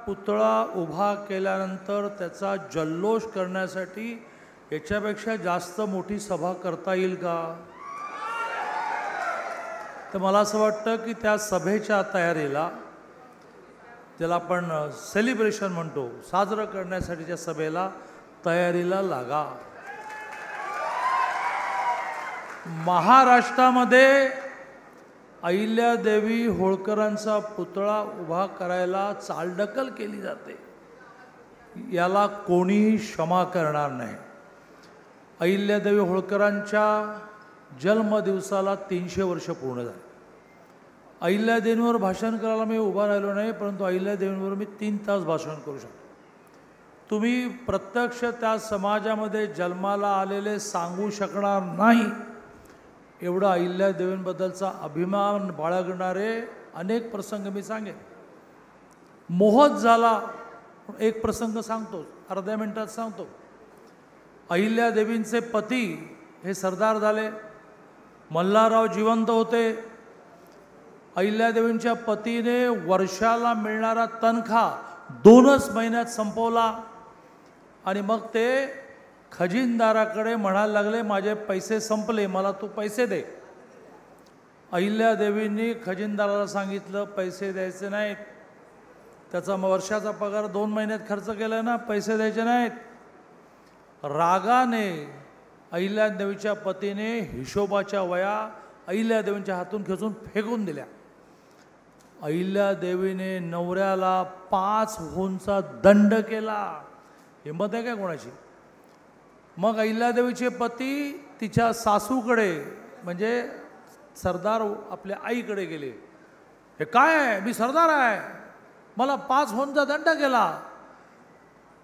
पुतळा उभा केल्यानंतर त्याचा जल्लोष करण्यासाठी याच्यापेक्षा जास्त मोठी सभा करता येईल का? तर मला असं वाटतं की त्या सभेच्या तयारीला, ज्याला आपण सेलिब्रेशन म्हणतो, साजरं करण्यासाठीच्या सभेला तयारीला लागा. महाराष्ट्रामध्ये अहिल्यादेवी होळकरांचा पुतळा उभा करायला चालढकल केली जाते, याला कोणीही क्षमा करणार नाही. अहिल्यादेवी होळकरांच्या जन्मदिवसाला 300 वर्ष पूर्ण झाली. अहिल्यादेवींवर भाषण करायला मी उभा राहिलो नाही, परंतु अहिल्यादेवींवर मी 3 तास भाषण करू शकतो. तुम्ही प्रत्यक्ष त्या समाजामध्ये जन्माला आलेले सांगू शकणार नाही एवढा अहिल्यादेवींबद्दलचा अभिमान बाळगणारे अनेक प्रसंग मी सांगेन. मोहच झाला, एक प्रसंग सांगतो, अर्ध्या मिनिटात सांगतो. अहिल्यादेवींचे पती हे सरदार झाले. मल्हारराव जिवंत होते. अहिल्यादेवींच्या पतीने वर्षाला मिळणारा तनखा 2च महिन्यात संपवला आणि मग ते खजिनदाराकडे म्हणायला लागले, माझे पैसे संपले, मला तू पैसे दे. अहिल्यादेवींनी खजिनदाराला सांगितलं, पैसे द्यायचे नाहीत, त्याचा वर्षाचा पगार 2 महिन्यात खर्च केला ना, पैसे द्यायचे नाहीत. रागाने अहिल्यादेवीच्या पतीने हिशोबाच्या वया अहिल्यादेवींच्या हातून खेचून फेकून दिल्या. अहिल्यादेवीने नवऱ्याला 5 होनचा दंड केला. हिंमत आहे काय कोणाची? मग अहिल्यादेवीचे पती तिच्या सासूकडे, म्हणजे सरदार आपल्या आईकडे गेले. हे काय आहे, मी सरदार आहे, मला 5 होनचा दंड केला.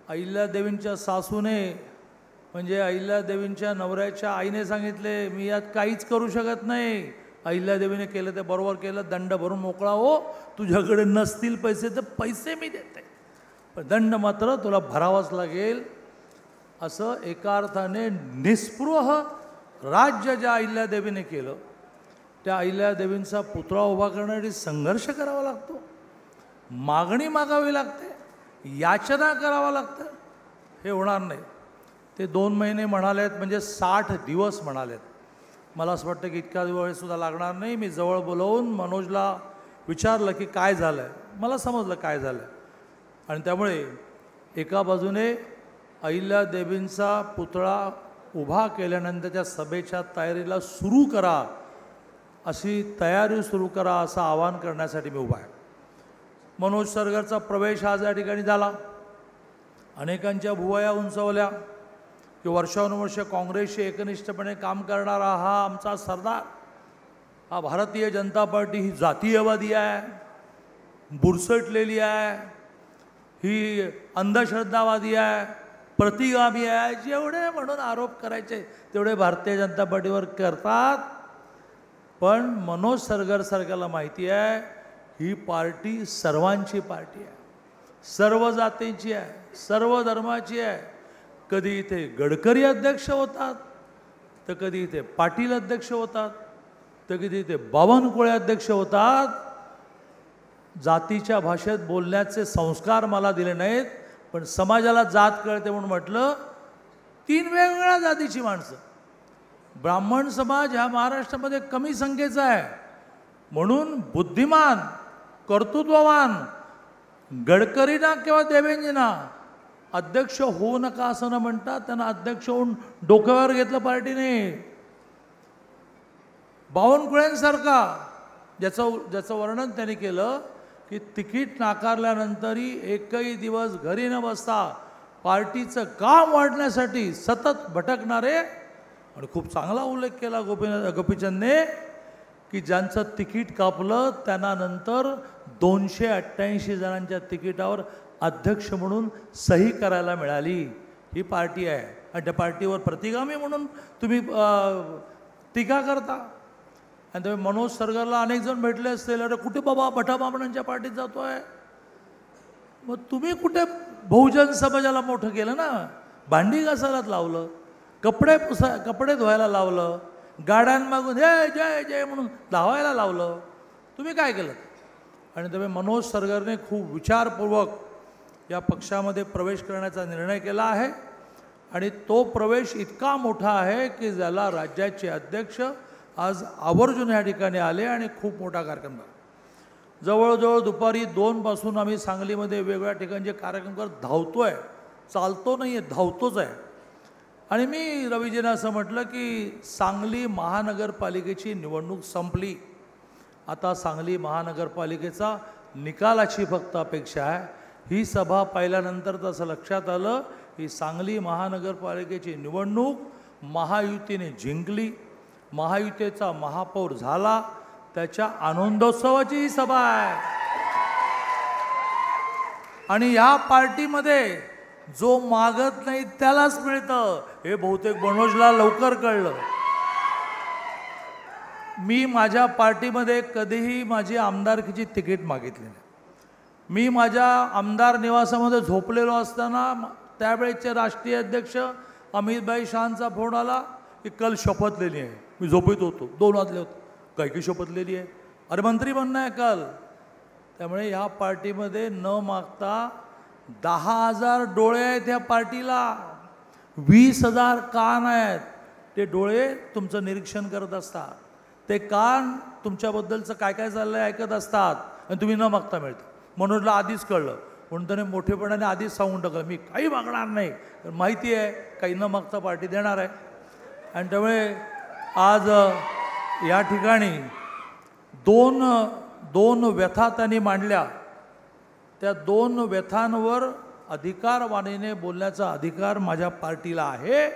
अहिल्यादेवींच्या सासूने, म्हणजे अहिल्यादेवींच्या नवऱ्याच्या आईने सांगितले, मी यात काहीच करू शकत नाही. अहिल्यादेवीने केलं ते बरोबर केलं, दंड भरून मोकळा हो. तुझ्याकडे नसतील पैसे तर पैसे मी देते, पण दंड मात्र तुला भरावाच लागेल. असं एका अर्थाने निस्पृह राज्य ज्या अहिल्यादेवीने केलं, त्या अहिल्यादेवींचा पुतळा उभा करण्यासाठी संघर्ष करावा लागतो, मागणी मागावी लागते, याचना करावा लागतं. हे होणार नाही. ते 2 महिने म्हणालेत, म्हणजे 60 दिवस म्हणालेत. मला असं वाटतं की इतका वेळसुद्धा लागणार नाही. मी जवळ बोलवून मनोजला विचारलं की काय झालं आहे. मला समजलं काय झालं आहे. आणि त्यामुळे एका बाजूने अहिल्यादेवींचा पुतळा उभा केल्यानंतरच्या सभेच्या तयारीला सुरू करा, अशी तयारी सुरू करा, असं आवाहन करण्यासाठी मी उभा आहे. मनोज सरगरचा प्रवेश आज या ठिकाणी झाला. अनेकांच्या भुवया उंचवल्या की वर्षानुवर्ष काँग्रेसशी एकनिष्ठपणे काम करणारा हा आमचा सरदार, हा भारतीय जनता पार्टी ही जातीयवादी आहे, बुरसटलेली आहे, ही अंधश्रद्धावादी आहे, प्रतिगामी आहे, जेवढे म्हणून आरोप करायचे तेवढे भारतीय जनता पार्टीवर करतात. पण मनोज सरगर सारख्याला माहिती आहे ही पार्टी सर्वांची पार्टी आहे, सर्व जातींची आहे, सर्व धर्माची आहे. कधी इथे गडकरी अध्यक्ष होतात, तर कधी इथे पाटील अध्यक्ष होतात, तर कधी इथे बावनकुळे अध्यक्ष होतात. जातीच्या भाषेत बोलण्याचे संस्कार मला दिले नाहीत, पण समाजाला जात कळते म्हणून म्हटलं. 3 वेगवेगळ्या जातीची माणसं. ब्राह्मण समाज ह्या महाराष्ट्रामध्ये कमी संख्येचा आहे, म्हणून बुद्धिमान, कर्तृत्ववान गडकरींना किंवा देवेंजींना अध्यक्ष होऊ नका असं न म्हणता त्यांना अध्यक्ष होऊन डोक्यावर घेतलं पार्टीने. बावनकुळेंसारखा, ज्याचं वर्णन त्यांनी केलं की तिकीट नाकारल्यानंतरही एकही दिवस घरी न बसता पार्टीचं काम वाढण्यासाठी सतत भटकणारे. आणि खूप चांगला उल्लेख केला गोपीचंदने की ज्यांचं तिकीट कापलं त्यांना नंतर 288 जणांच्या तिकिटावर अध्यक्ष म्हणून सही करायला मिळाली. ही पार्टी आहे. आणि त्या पार्टीवर प्रतिगामी म्हणून तुम्ही टीका करता. आणि तुम्ही मनोज सरगरला अनेक जण भेटले असतील, अरे कुठे बाबा भटाबामणांच्या पार्टीत जातो आहे. मग तुम्ही कुठे बहुजन समाजाला मोठं केलं ना, भांडी घासायला लावलं, कपडे धुवायला लावलं, गाड्यांमागून जय जय जय म्हणून धावायला लावलं. तुम्ही काय केलं? आणि तुम्ही मनोज सरगरने खूप विचारपूर्वक या पक्षामध्ये प्रवेश करण्याचा निर्णय केला आहे आणि तो प्रवेश इतका मोठा आहे की ज्याला राज्याचे अध्यक्ष आज आवर्जून या ठिकाणी आले आणि खूप मोठा कार्यक्रम झाला. जवळजवळ दुपारी 2 पासून आम्ही सांगलीमध्ये वेगवेगळ्या ठिकाणचे कार्यक्रम करत धावतो आहे, चालतो नाही आहे, धावतोच आहे. आणि मी रवीजींना असं म्हटलं की सांगली महानगरपालिकेची निवडणूक संपली, आता सांगली महानगरपालिकेचा निकालाची फक्त अपेक्षा आहे. ही सभा पाहिल्यानंतर तसं लक्षात आलं की सांगली महानगरपालिकेची निवडणूक महायुतीने जिंकली, महायुतीचा महापौर झाला, त्याच्या आनंदोत्सवाची ही सभा आहे. आणि या पार्टीमध्ये जो मागत नाही त्यालाच मिळतं हे बहुतेक मनोजला लवकर कळलं. मी माझ्या पार्टीमध्ये कधीही माझी आमदारकीची तिकीट मागितली नाही. मी माझ्या आमदार निवासामध्ये झोपलेलो असताना त्यावेळेचे राष्ट्रीय अध्यक्ष अमितभाई शहांचा फोन आला की कल शपथ लेनी आहे. मी झोपेत होतो, 2 वाजले होते. काय की शपथ लेनी आहे? अरे मंत्री बनणं आहे काल. त्यामुळे ह्या पार्टीमध्ये न मागता 10,000 डोळे आहेत ह्या पार्टीला, 20,000 कान आहेत. ते डोळे तुमचं निरीक्षण करत असतात, ते कान तुमच्याबद्दलचं काय काय चाललं आहे ऐकत असतात आणि तुम्ही न मागता मिळतं. मनोजला आधीच कळलं म्हणून त्याने मोठेपणाने आधीच सांगून टाकलं मी काही मागणार नाही, माहिती आहे काही न मागता पार्टी देणार आहे. आणि त्यामुळे आज या ठिकाणी दोन व्यथा त्यांनी मांडल्या. त्या 2 व्यथांवर अधिकारवाणीने बोलण्याचा अधिकार माझ्या पार्टीला आहे.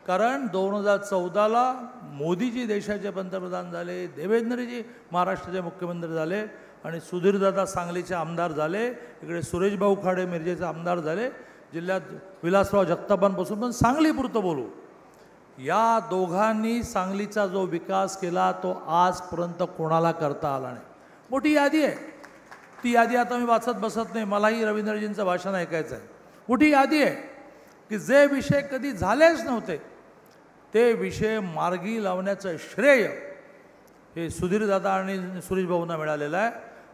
कारण 2014ला मोदीजी देशाचे पंतप्रधान झाले, देवेंद्रजी महाराष्ट्राचे मुख्यमंत्री झाले आणि सुधीरदादा सांगलीचे आमदार झाले, इकडे सुरेशभाऊ खाडे मिरजेचे आमदार झाले, जिल्ह्यात विलासराव जगतापांपासून. पण सांगलीपुरतं बोलू, या दोघांनी सांगलीचा जो विकास केला तो आजपर्यंत कोणाला करता आला नाही. मोठी यादी आहे, ती यादी आता मी वाचत बसत नाही, मलाही रवींद्रजींचं भाषण ऐकायचं आहे. मोठी यादी आहे की जे विषय कधी झालेच नव्हते ते विषय मार्गी लावण्याचं श्रेय हे सुधीरदादा आणि सुरेशभाऊंना मिळालेलं आहे.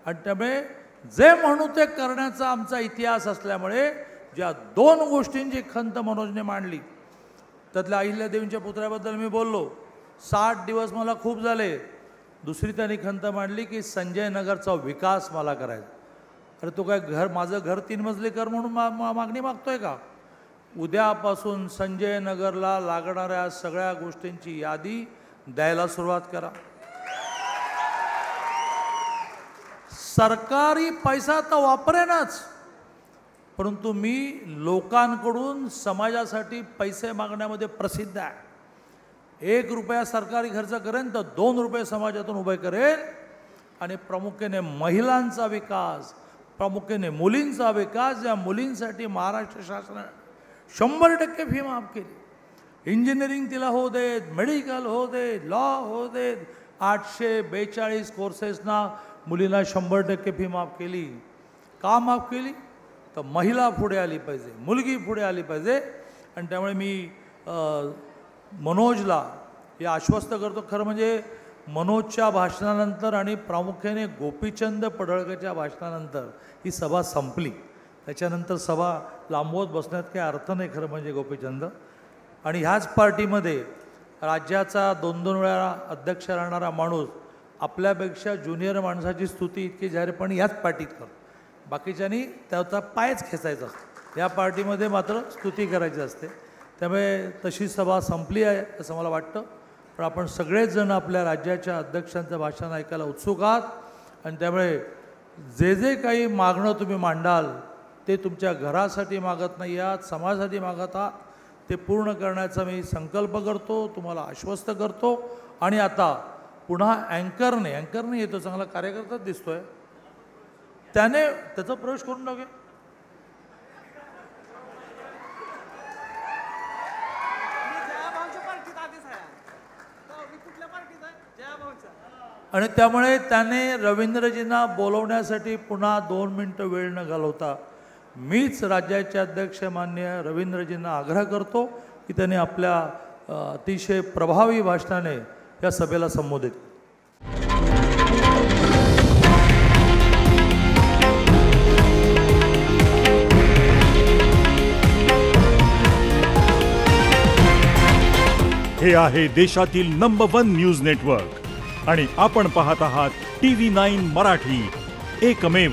आणि त्यामुळे जे म्हणू ते करण्याचा आमचा इतिहास असल्यामुळे ज्या 2 गोष्टींची खंत मनोजने मांडली, त्यातल्या अहिल्यादेवींच्या पुतळ्याबद्दल मी बोललो, 60 दिवस मला खूप झाले. दुसरी त्यांनी खंत मांडली की संजय नगरचा विकास मला करायचा. अरे तो काय माझं घर 3 मजली कर म्हणून मागणी मागतोय का? उद्यापासून संजय नगरला लागणाऱ्या सगळ्या गोष्टींची यादी द्यायला सुरुवात करा. सरकारी पैसा तर वापरेनच, परंतु मी लोकांकडून समाजासाठी पैसे मागण्यामध्ये प्रसिद्ध आहे. 1 रुपया सरकारी खर्च करेन तर 2 रुपये समाजातून उभे करेन. आणि प्रामुख्याने महिलांचा विकास, प्रामुख्याने मुलींचा विकास, या मुलींसाठी महाराष्ट्र शासनाने 100% फी माफ केली. इंजिनिअरिंग तिला होऊ देत, मेडिकल होऊ देत, लॉ होऊ देत, 842 कोर्सेसना मुलींना 100% फी माफ केली. का माफ केली? तर महिला पुढे आली पाहिजे, मुलगी पुढे आली पाहिजे. आणि त्यामुळे मी मनोजला हे आश्वस्त करतो. खरं म्हणजे मनोजच्या भाषणानंतर आणि प्रामुख्याने गोपीचंद पडळकरच्या भाषणानंतर ही सभा संपली. त्याच्यानंतर सभा लांबवत बसण्यात काही अर्थ नाही खरं म्हणजे गोपीचंद. आणि ह्याच पार्टीमध्ये राज्याचा 2-2 वेळा अध्यक्ष राहणारा माणूस आपल्यापेक्षा ज्युनियर माणसाची स्तुती इतकी जाहीरपणे याच पार्टीत करतो. बाकीच्यांनी त्याचा पायच खेचायचा असतो, या पार्टीमध्ये मात्र स्तुती करायची असते. त्यामुळे तशी सभा संपली आहे असं मला वाटतं. पण आपण सगळेच जण आपल्या राज्याच्या अध्यक्षांचं भाषण ऐकायला उत्सुक आहात. आणि त्यामुळे जे काही मागणं तुम्ही मांडाल ते तुमच्या घरासाठी मागत नाही आहात, समाजासाठी मागत आहात, ते पूर्ण करण्याचा मी संकल्प करतो, तुम्हाला आश्वस्त करतो. आणि आता पुन्हा अँकरने येतो, चांगला कार्यकर्ताच दिसतोय, त्याचा प्रवेश करून टाके. आणि त्यामुळे त्याने रवींद्रजींना बोलवण्यासाठी पुन्हा 2 मिनिटं वेळ न घालवता मीच राज्याचे अध्यक्ष माननीय रवींद्रजींना आग्रह करतो की त्यांनी आपल्या अतिशय प्रभावी भाषणाने या सभेला संबोधित हे आहे देशातील नंबर 1 न्यूज नेटवर्क आणि आपण पाहत आहात TV9 मराठी, एकमेव.